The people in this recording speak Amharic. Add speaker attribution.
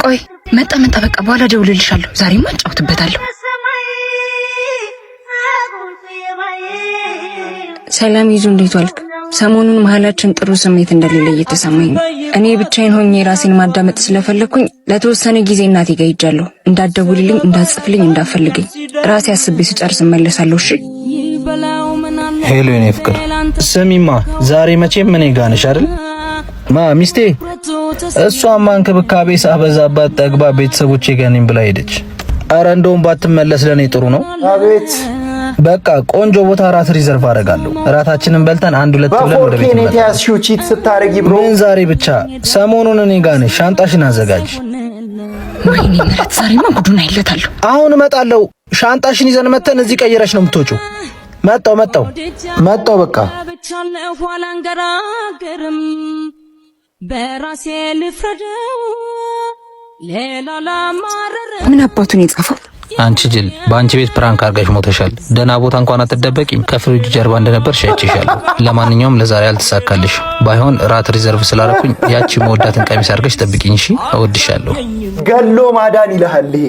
Speaker 1: ቆይ መጣ በቃ በኋላ ደውልልሻለሁ። ዛሬማ አጫውትበታለሁ። ሰላም ይዙ፣ እንዴት ዋልክ? ሰሞኑን መሀላችን ጥሩ ስሜት እንደሌለ እየተሰማኝ ነው። እኔ ብቻዬን ሆኜ ራሴን ማዳመጥ ስለፈለኩኝ ለተወሰነ ጊዜ እናቴ ጋር ሄጃለሁ። እንዳትደውልልኝ፣ እንዳትጽፍልኝ፣ እንዳትፈልገኝ ራሴ አስቤ ስጨርስ እመለሳለሁ። እሺ?
Speaker 2: ሄሎ የኔ ፍቅር፣ ስሚማ ዛሬ መቼም እኔ ጋር ነሽ አይደል? ሚስቴ እሷማ እንክብካቤ ሳበዛባት ጠግባ ቤተሰቦቼ ጋር ነኝ ብላ ሄደች። አረ እንደውም ባትመለስ ለኔ ጥሩ ነው። አቤት በቃ ቆንጆ ቦታ ራት ሪዘርቭ አደርጋለሁ። ራታችንን በልተን አንድ ሁለት ብለን ወደ ቤት እንመጣለን። ምን ዛሬ ብቻ ሰሞኑን እኔ ጋር ነሽ። ሻንጣሽን አዘጋጅ።
Speaker 1: ወይኔ ምረት፣ ዛሬማ ጉዱን አይለታለሁ።
Speaker 2: አሁን እመጣለሁ። ሻንጣሽን ይዘን መተን እዚህ ቀይረሽ ነው የምትወጪው። መጣው በቃ
Speaker 3: በራሴ ልፍረደው ሌላ ለማረረ
Speaker 1: ምን አባቱን የጻፈው?
Speaker 2: አንቺ ጅል፣ በአንቺ ቤት ፕራንክ አድርጋሽ ሞተሻል። ደህና ቦታ እንኳን አትደበቂም። ከፍሪጅ ጀርባ እንደነበርሽ አይቼሻለሁ። ለማንኛውም ለዛሬ አልተሳካልሽ። ባይሆን ራት ሪዘርቭ ስላደረኩኝ ያቺ መወዳትን ቀሚስ አድርገሽ ጠብቂኝ። እሺ? እወድሻለሁ።
Speaker 4: ገሎ ማዳን ይልሃል ይሄ